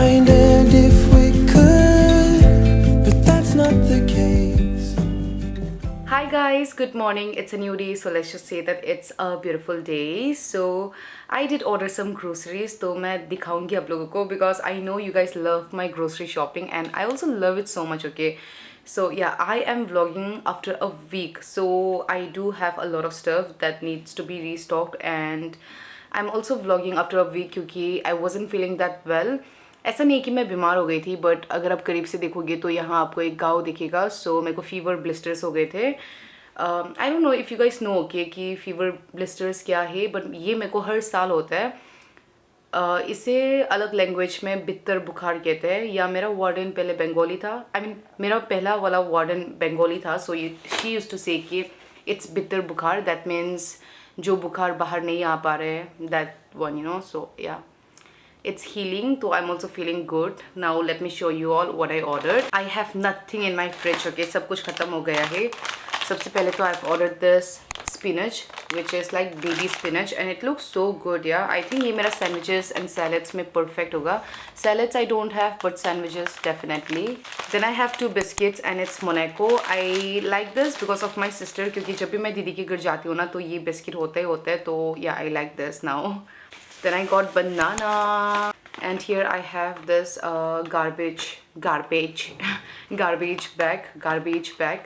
mind and if we could, but that's not the case. Hi guys, good morning. It's a new day, so let's just say that it's a beautiful day. So I did order some groceries, तो मैं दिखाऊंगी आप लोगों को because I know you guys love my grocery shopping and I also love it so much. Okay, so yeah, I am vlogging after a week, so I do have a lot of stuff that needs to be restocked and I'm also vlogging after a week क्योंकि I wasn't feeling that well. ऐसा नहीं कि मैं बीमार हो गई थी, but अगर आप करीब से देखोगे तो यहाँ आपको एक गाँव दिखेगा. सो मेरे को फीवर ब्लिस्टर्स हो गए थे. I don't know if you guys know okay कि फीवर ब्लिस्टर्स क्या है, बट ये मेरे को हर साल होता है. इसे अलग लैंग्वेज में बित्तर बुखार कहते हैं. या मेरा वार्डन पहले बंगाली था. आई मीन मेरा पहला वाला वार्डन बंगाली था. सो शी यूज्ड टू से कि इट्स बित्तर बुखार. दैट मीन्स जो बुखार बाहर नहीं आ पा रहे हैं, दैट वन यू नो. सो या it's healing, so I'm also feeling good. Now let me show you all what I ordered. I have nothing in my fridge. Okay, सब कुछ खत्म हो गया है. सबसे पहले तो I've ordered this spinach, which is like baby spinach, and it looks so good. Yeah, I think ये मेरा sandwiches and salads में perfect होगा. Salads I don't have, but sandwiches definitely. Then I have two biscuits and it's Monaco. I like this because of my sister, क्योंकि जब भी मैं दीदी के घर जाती हूँ ना, तो ये बिस्किट होते हैं. तो yeah, I like this now. Then I got banana, and here I have this garbage bag.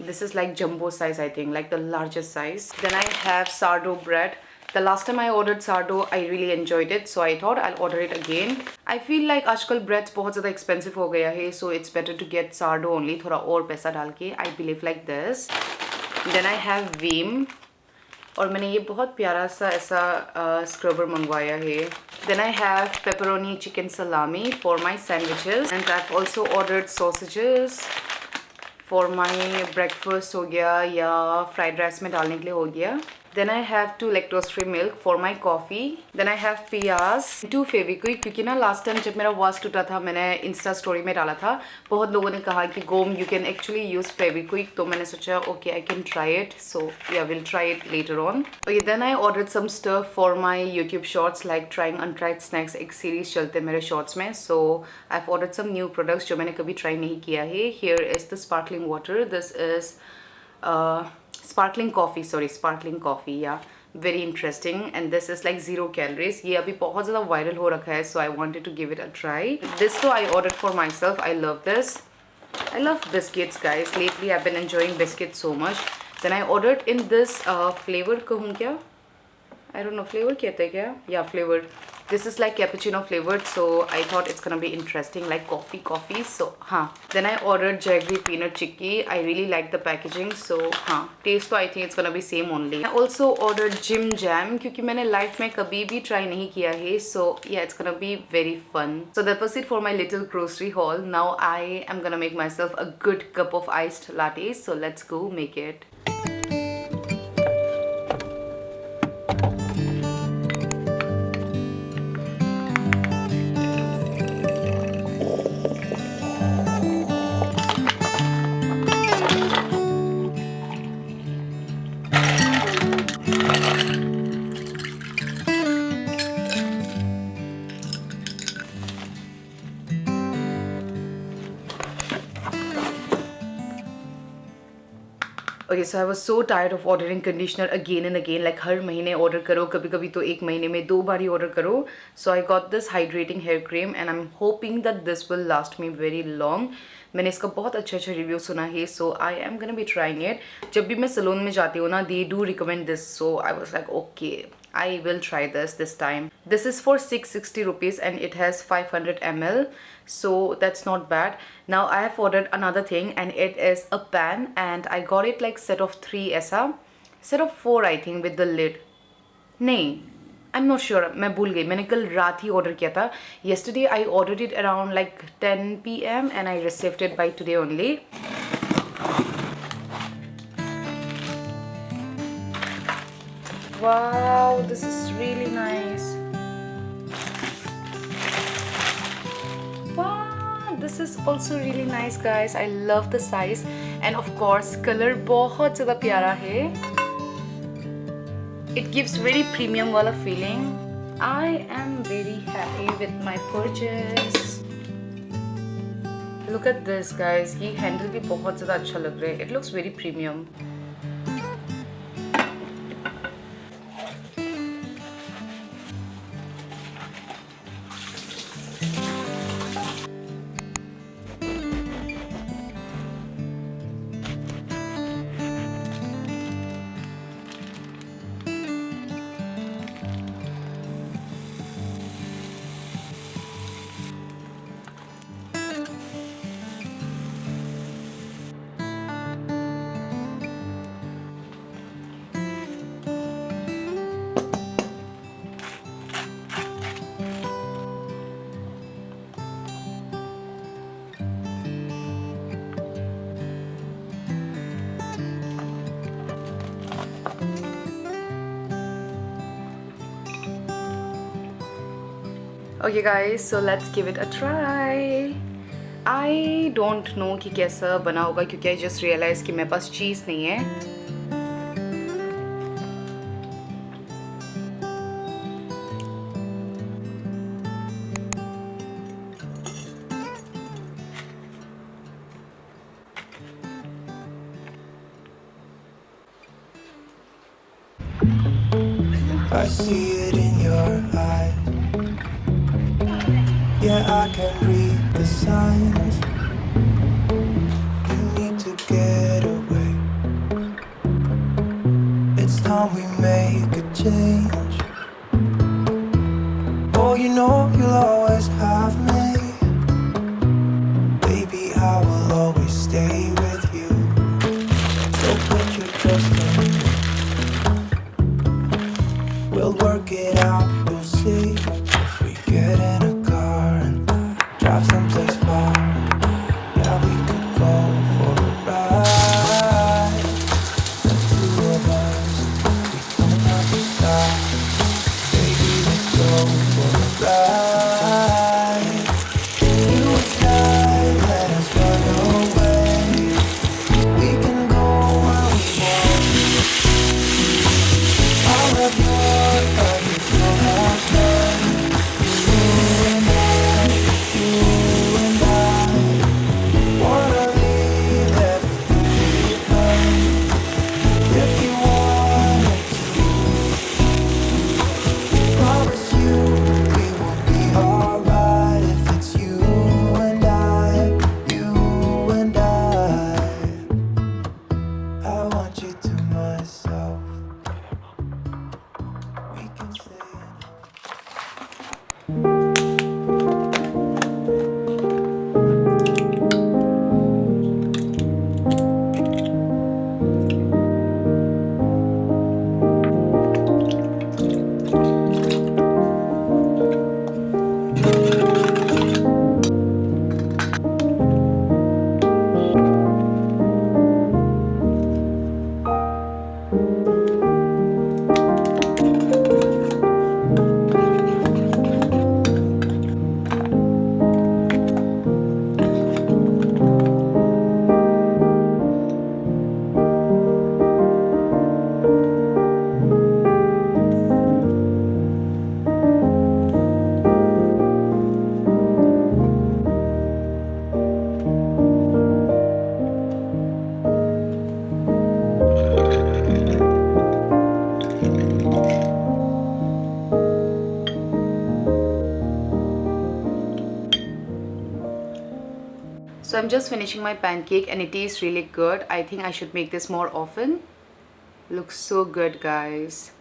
This is like jumbo size, I think, like the largest size. Then I have sourdough bread. The last time I ordered sourdough, I really enjoyed it, so I thought I'll order it again. I feel like आजकल breads बहुत ज़्यादा expensive हो गया है, so it's better to get sourdough only. थोड़ा और पैसा डाल के, I believe like this. Then I have Veem. और मैंने ये बहुत प्यारा सा ऐसा स्क्रबर मंगवाया है. Then I have pepperoni chicken salami for my sandwiches, and I've also ordered sausages for my breakfast हो गया या फ्राइड राइस में डालने के लिए हो गया. Then I have 2 lactose-free milk for my coffee. Then I have piyaz, 2 Fevikwik, क्योंकि ना last time जब मेरा वास टूटा था मैंने इंस्टा स्टोरी में डाला था. बहुत लोगों ने कहा कि गोम you can actually use Fevikwik, तो मैंने सोचा okay I can try it. So yeah, we'll try it later on. Okay, then I ordered some stuff for my YouTube shorts, like trying untried snacks. एक series चलते मेरे shorts में. So I've ordered some new products जो मैंने कभी try नहीं किया है. Here is the sparkling water. This is sparkling coffee. Yeah, very interesting. And this is like 0 calories. ये अभी बहुत ज़्यादा viral हो रखा है, so I wanted to give it a try. This too I ordered for myself. I love this. I love biscuits, guys. Lately I've been enjoying biscuits so much. Then I ordered in this flavor कहूँ क्या? I don't know, flavor कहते हैं क्या? Yeah, flavor. This is like cappuccino flavored, so I thought it's gonna be interesting, like coffee. So हाँ. Then I ordered jaggery peanut chicky. I really like the packaging, so हाँ. Taste तो I think it's gonna be same only. I also ordered Jim Jam क्योंकि मैंने life में कभी भी try नहीं किया है, so yeah, it's gonna be very fun. So that was it for my little grocery haul. Now I am gonna make myself a good cup of iced latte. So let's go make it. Okay, so I was so tired of ordering conditioner again and again. Like हर महीने order करो, कभी-कभी तो एक महीने में 2 बार ही order करो. So I got this hydrating hair cream and I'm hoping that this will last me very long. मैंने इसका बहुत अच्छा रिव्यू सुना है, so I am gonna be trying it. जब भी मैं सलून में जाती हूँ ना, they do recommend this, so I was like, okay, I will try this time. This is for 660 rupees and it has 500 ml, so that's not bad. Now I have ordered another thing and it is a pan, and I got it like set of 3 ऐसा, set of 4 I think with the lid. नहीं, I'm not sure, मैं भूल गई. मैंने कल रात ही order किया था. Yesterday I ordered it around like 10 PM and I received it by today only. Wow, this is really nice. Wow, this is also really nice, guys. I love the size and of course color बहुत ज़्यादा प्यारा है. It gives very premium वाला feeling. I am very happy with my purchase. Look at this guys, ये handle भी बहुत ज़्यादा अच्छा लग रहा है. It looks very premium. Okay guys, so let's give it a try. I don't know कि कैसा बना होगा क्योंकि I just realized कि मेरे पास चीज़ नहीं है. I see it in your eyes. Yeah, I can read the signs. You need to get away. It's time we make a change. Oh, you know you'll always have me. Baby, I will always stay with you. So put your trust in me. We'll work it out, you'll see. If we get in a car and drive someplace far, yeah, we could go for a ride. The two of us, we don't have to stop. Baby, let's go for a ride. You and I, let us run away. We can go where we want. I'll have yours, but you don't have mine. You and I wanna leave everything behind. If you wanted to, promise you we will be alright. If it's you and I, I want you to myself. We can stay in So I'm just finishing my pancake and it is really good. I think I should make this more often. Looks so good guys.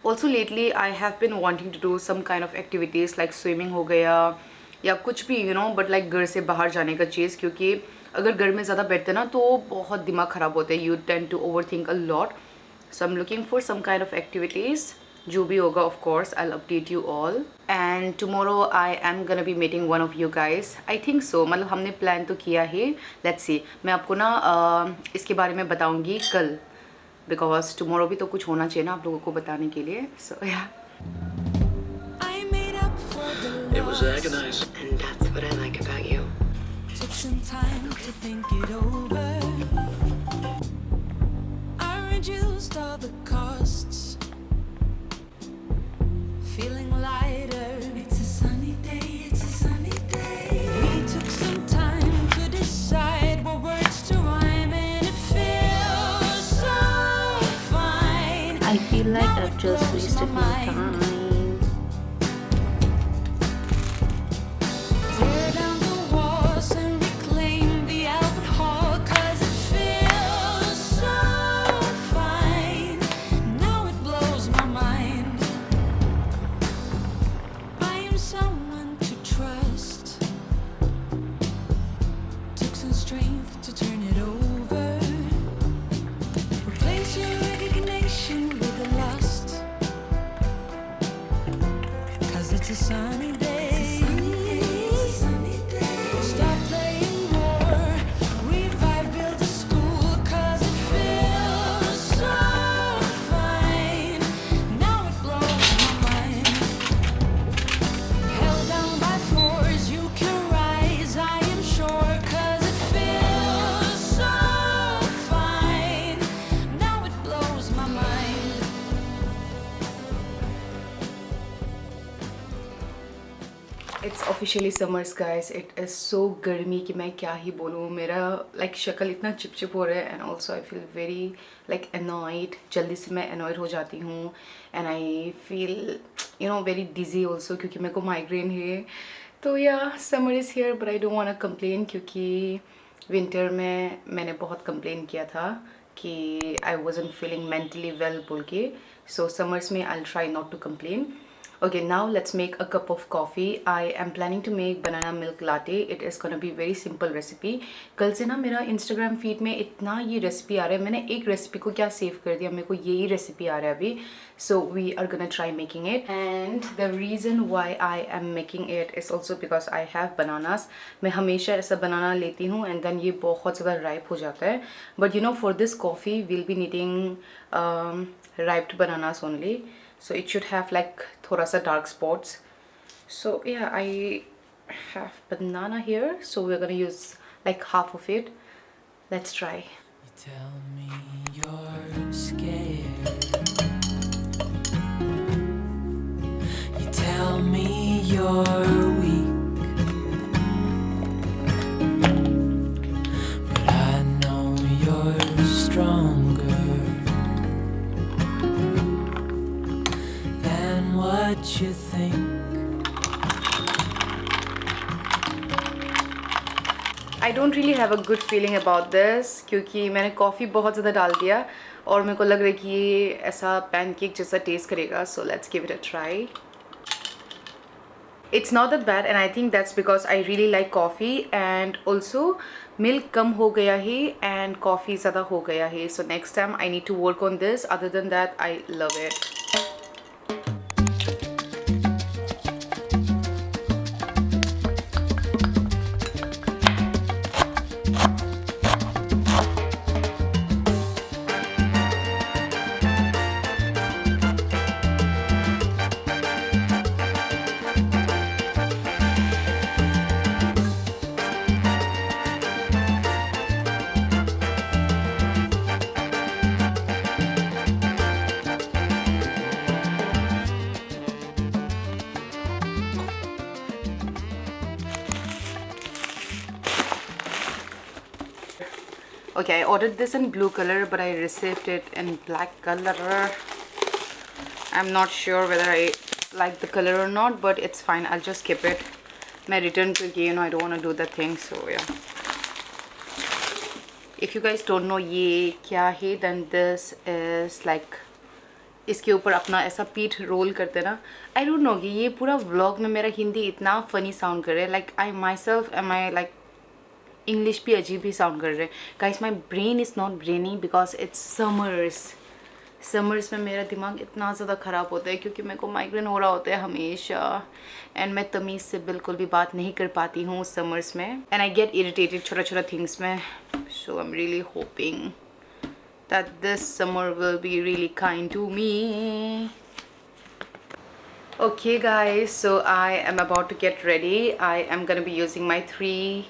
Also lately I have been wanting to do some kind of activities like swimming हो गया या कुछ भी you know, but like घर से बाहर जाने का चीज़, क्योंकि अगर घर में ज़्यादा बैठते ना तो बहुत दिमाग ख़राब होता है. You tend to overthink a lot. So I'm looking for some kind of activities. जो भी होगा of course I'll update you all. And tomorrow I am gonna be meeting one of you guys. I think so. मतलब हमने plan तो किया है. Let's see. मैं आपको ना इसके बारे में बताऊँगी कल. Because tomorrow भी तो कुछ होना चाहिए ना आप लोगों को बताने के लिए. So yeah. It was agonizing. And that's what I like about you. Took some time to think it over. I reduced all the costs. just wasted my time. Tear down the walls and reclaim the Albert Hall, 'cause it feels so fine. Now it blows my mind. I am someone to trust. Took some strength to turn it over. Replace your resignation with the lust. 'Cause it's a sunny day. Stop playing war. Revive, build a school. 'Cause it feels so fine. Now it blows my mind. Held down by force, you can rise, I am sure. 'Cause it feels so fine. Now it blows my mind. It's officially summers guys. It is so गर्मी कि मैं क्या ही बोलूँ. मेरा like शक्ल इतना चिपचिप हो रहा है and also I feel very like annoyed. जल्दी से मैं annoyed हो जाती हूँ and I feel you know very dizzy also क्योंकि मेरे को migraine है. तो yeah, summer is here but I don't want to complain क्योंकि winter में मैंने बहुत complain किया था कि I wasn't feeling mentally well बोल के. So summers में I'll try not to complain. Okay, now let's make a cup of coffee. I am planning to make banana milk latte. It is gonna be very simple recipe. कल से ना मेरा Instagram feed में इतना ये recipe आ रहा है. मैंने एक recipe को क्या save कर दिया, मेरे को यही recipe आ रहा है अभी. So we are gonna try making it. And the reason why I am making it is also because I have bananas. मैं हमेशा ऐसा banana लेती हूँ and then ये बहुत ज़्यादा ripe हो जाता है. But you know for this coffee we'll be needing ripe bananas only. So it should have like थोड़ा सा dark spots. So yeah, I have banana here. So we're gonna use like half of it. Let's try. You tell me you're scared. You tell me you're weak. But I know you're stronger than what you think. I don't really have a good feeling about this क्योंकि मैंने coffee बहुत ज़्यादा डाल दिया और मेरे को लग रहा है कि ये ऐसा पैनकेक जैसा टेस्ट करेगा. So let's give it a try. It's not that bad and I think that's because I really like coffee and also milk कम हो गया है and coffee ज़्यादा हो गया है. So next time I need to work on this. Other than that, I love it. Okay, I ordered this in blue color but I received it in black color. I'm not sure whether I like the color or not, but it's fine. I'll just keep it. मैं return करके you know I don't want to do that thing. So yeah. If you guys don't know ये क्या है, then this is like इसके ऊपर अपना ऐसा पीठ रोल करते ना. I don't know कि ये पूरा vlog में मेरा हिंदी इतना funny sound कर रहा है. Like I myself am I like English भी अजीब ही साउंड कर रहे हैं. Guys my brain is not brainy because it's summers में मेरा दिमाग इतना ज़्यादा ख़राब होता है क्योंकि मेरे को माइग्रेन हो रहा होता है हमेशा एंड मैं तमीज़ से बिल्कुल भी बात नहीं कर पाती हूँ समर्स में एंड आई गेट इरिटेटेड छोटा छोटा थिंग्स में. So I am really hoping that this summer will be really kind to me. Okay guys, so I am about to get ready. I am gonna be using my 3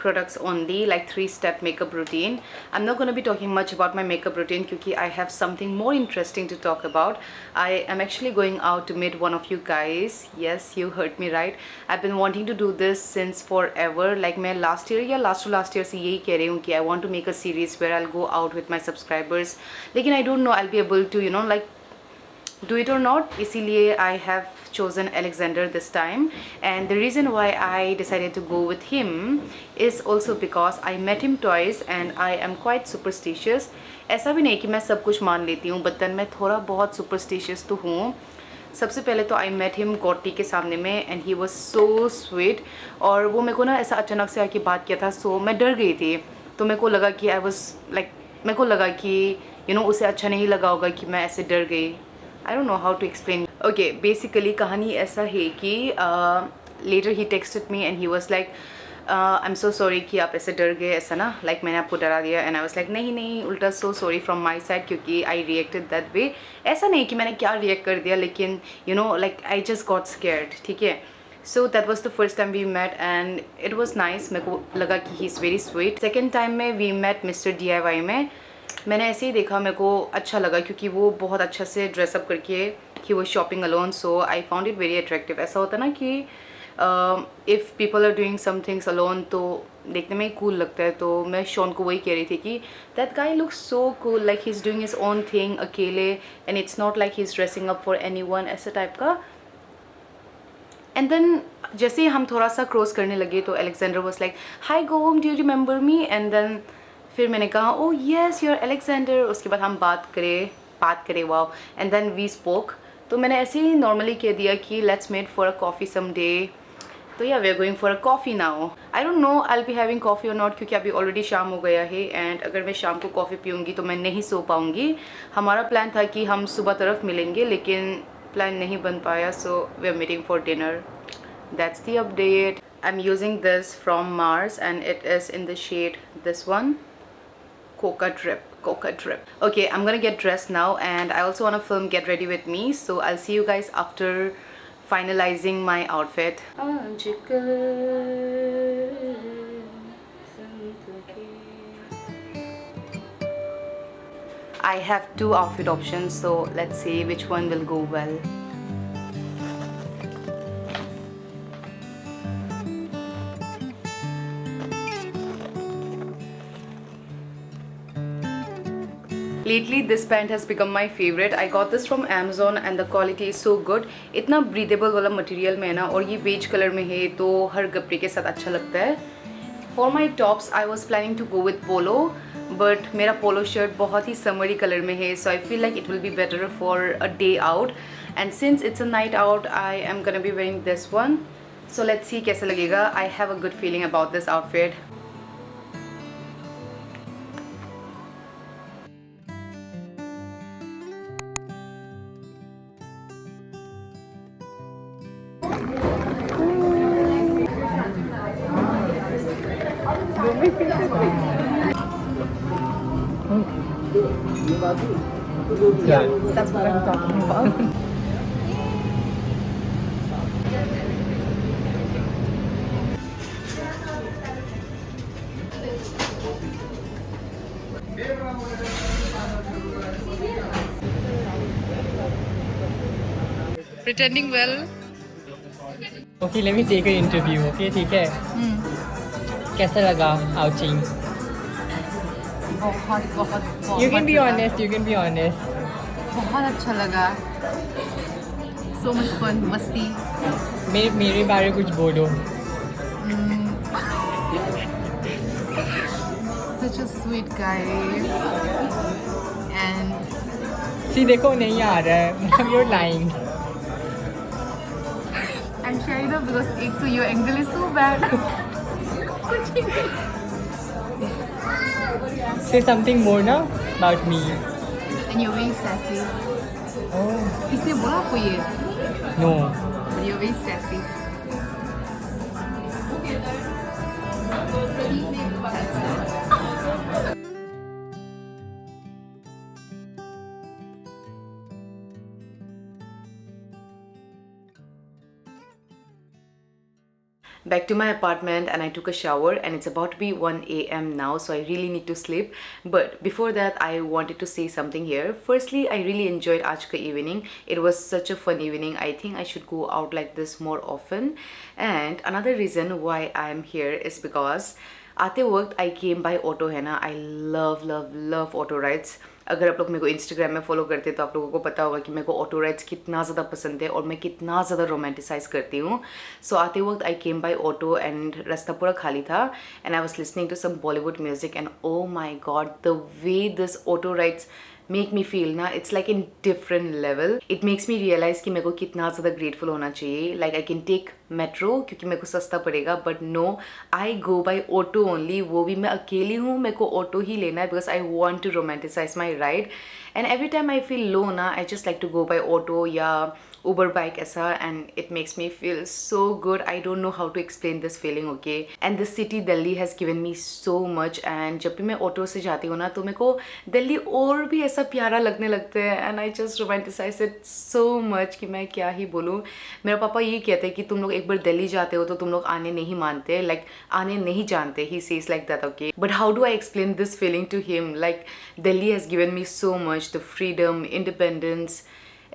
products only, like 3-step makeup routine. I'm not going to be talking much about my makeup routine because I have something more interesting to talk about. I am actually going out to meet one of you guys. Yes, you heard me right. I've been wanting to do this since forever. Like मैं last year या last to last year से यही कह रही हूँ कि I want to make a series where I'll go out with my subscribers. लेकिन I don't know I'll be able to, you know, like do it or not, इसीलिए I have chosen Alexander this time. And the reason why I decided to go with him is also because I met him twice and I am quite superstitious. ऐसा भी नहीं कि मैं सब कुछ मान लेती हूँ, but then मैं थोड़ा बहुत superstitious तो हूँ. सबसे पहले तो आई मेट हिम गॉटी के सामने में and he was so sweet. और वो मेरे को ना ऐसा अचानक से आके बात किया था, सो मैं डर गई थी. तो मेरे को लगा कि आई वॉज लाइक, मेरे को लगा कि यू नो उसे अच्छा नहीं लगा होगा कि मैं ऐसे डर गई. I don't know how to explain. Okay, basically कहानी ऐसा है कि later he texted me and he was like I am so sorry कि आप ऐसे डर गए, ऐसा ना लाइक मैंने आपको डरा दिया. एंड आई वाज लाइक नहीं नहीं, उल्टा so sorry from my side, क्योंकि आई रिएक्टेड दैट वे. ऐसा नहीं कि मैंने क्या रिएक्ट कर दिया, लेकिन you know like I just got scared. ठीक है. So that was the first time we met and it was nice. मेरे को लगा कि he is very sweet. Second time में वी मेट मिस्टर DIY में. मैंने ऐसे ही देखा, मेरे को अच्छा लगा क्योंकि वो बहुत अच्छा से ड्रेसअप करके he was shopping alone. So I found it very attractive. ऐसा होता ना कि if people are doing some things alone तो देखने में ही कूल लगता है. तो मैं शॉन को वही कह रही थी कि that guy looks so cool, like he is doing his own thing अकेले and it's not like he is dressing up for anyone, ऐसे टाइप का. एंड देन जैसे ही हम थोड़ा सा क्रॉस करने लगे तो अलेक्जेंडर वॉज लाइक हाई गोम, do you remember me. And then फिर मैंने कहा oh yes you are Alexander. उसके बाद हम बात करें wow. And then we spoke. तो मैंने ऐसे ही नॉर्मली कह दिया कि let's meet for a coffee some day. तो या we are going for a coffee now. I don't know I will be having coffee और नॉट, क्योंकि अभी ऑलरेडी शाम हो गया है एंड अगर मैं शाम को कॉफ़ी पीऊँगी तो मैं नहीं सो पाऊँगी. हमारा प्लान था कि हम सुबह तरफ मिलेंगे, लेकिन प्लान नहीं बन पाया. So we are meeting for dinner. That's the update. I am using this from Mars and it is in the shade this one, Coca Drip. Okay, I'm gonna get dressed now and I also want to film Get Ready With Me. So I'll see you guys after finalizing my outfit. I have two outfit options, so let's see which one will go well. Lately this pant has become my favorite. I got this from Amazon and the quality is so good. इतना breathable वाला material में है ना, और ये beige color में है तो हर कपड़े के साथ अच्छा लगता है. For my tops I was planning to go with polo, but मेरा polo shirt बहुत ही summery color में है, so I feel like it will be better for a day out. And since it's a night out, I am gonna be wearing this one. So let's see कैसा लगेगा. I have a good feeling about this outfit. Yeah, that's what I'm talking about. Pretending well. Okay, let me take an interview. Okay, ठीक है. कैसा लगा outing? बहुत You can be honest. You can be honest. बहुत अच्छा लगा. So much fun, मस्ती. मेरे बारे में कुछ बोलो. Such a sweet guy. And See, देखो नहीं आ रहा है. You're lying. I'm sharing it because एक तो your angle is so bad. Say something more now about me. And you're very sassy. Oh किसने बोला आपको ये? no. But you're very sassy. That's it. Back to my apartment and I took a shower and it's about to be 1 a.m. now, so I really need to sleep. But before that I wanted to say something here. Firstly, I really enjoyed aaj ka evening. It was such a fun evening. I think I should go out like this more often. And another reason why I am here is because आते वक्त I came by auto है ना. I love auto rides. अगर आप लोग मेरे को Instagram में फॉलो करते हैं तो आप लोगों को पता होगा कि मेरे को ऑटो राइड्स कितना ज़्यादा पसंद है और मैं कितना ज़्यादा रोमांटिसाइज करती हूँ. सो आते वक्त I came by auto and रास्ता पूरा खाली था and I was listening to some Bollywood music and oh my god the way this auto rides make me feel ना, it's like in different level. It makes me realize कि मेरे को कितना ज़्यादा ग्रेटफुल होना चाहिए. Like I can take metro क्योंकि मेरे को सस्ता पड़ेगा, but no, I go by auto only. वो भी मैं अकेली हूँ, मेरे को ऑटो ही लेना है because I want to romanticize my ride. And every time I feel low ना, I just like to go by auto या उबर बाइक ऐसा, and it makes me feel so good. I don't know how to explain this feeling. Okay, and this city Delhi has given me so much. एंड जब भी मैं auto से जाती हूँ ना तो मेरे को दिल्ली और भी ऐसा प्यारा लगने लगता है and I just romanticise it so much कि मैं क्या ही बोलूँ. मेरा पापा ये कहते हैं कि तुम लोग एक बार दिल्ली जाते हो तो तुम लोग आने नहीं मानते, लाइक आने नहीं जानते. He says like that. Okay, but how do I explain this feeling to him? Like Delhi has given me so much, the freedom, independence,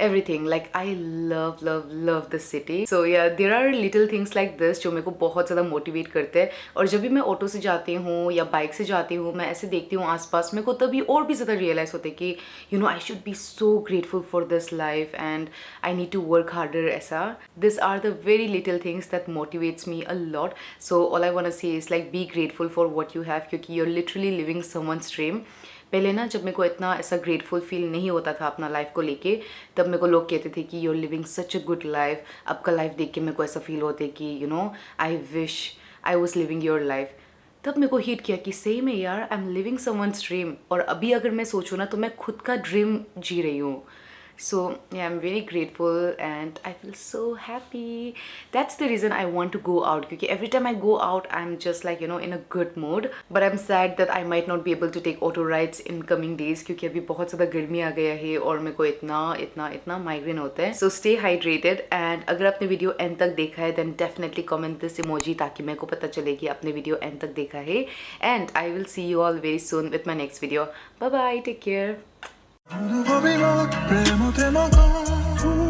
everything. Like I love the city. So yeah, there are little things like this जो मेरे को बहुत ज़्यादा motivate करते हैं. और जब भी मैं ऑटो से जाती हूँ या बाइक से जाती हूँ, मैं ऐसे देखती हूँ आसपास, मेरे को तभी और भी ज़्यादा रियलाइज़ होते कि you know I should be so grateful for this life and I need to work harder. ऐसा this are the very little things that motivates me a lot. So all I want to say is like be grateful for what you have, क्योंकि you are literally living someone's dream. पहले ना जब मेरे को इतना ऐसा grateful feel नहीं होता था अपना लाइफ को लेके, तब मेरे को लोग कहते थे कि you are living such a good life. आपका लाइफ देख के मेरे को ऐसा फील होता है कि you know I wish I was living your life. तब मेरे को हिट किया कि सही में यार, I am living someone's dream. और अभी अगर मैं सोचूँ ना तो मैं खुद का ड्रीम जी रही हूँ. So yeah, I'm very grateful and I feel so happy. That's the reason I want to go out, because every time I go out I'm just like, you know, in a good mood. But I'm sad that I might not be able to take auto rides in coming days, क्योंकि अभी बहुत ज़्यादा गर्मी आ गया है और मेरे को इतना माइग्रेन होता है. So stay hydrated, and अगर आपने वीडियो एंड तक देखा है then definitely comment this emoji ताकि मेरे को पता चले कि आपने वीडियो एंड तक देखा है. And I will see you all very soon with my next video. Bye bye, take care. Prem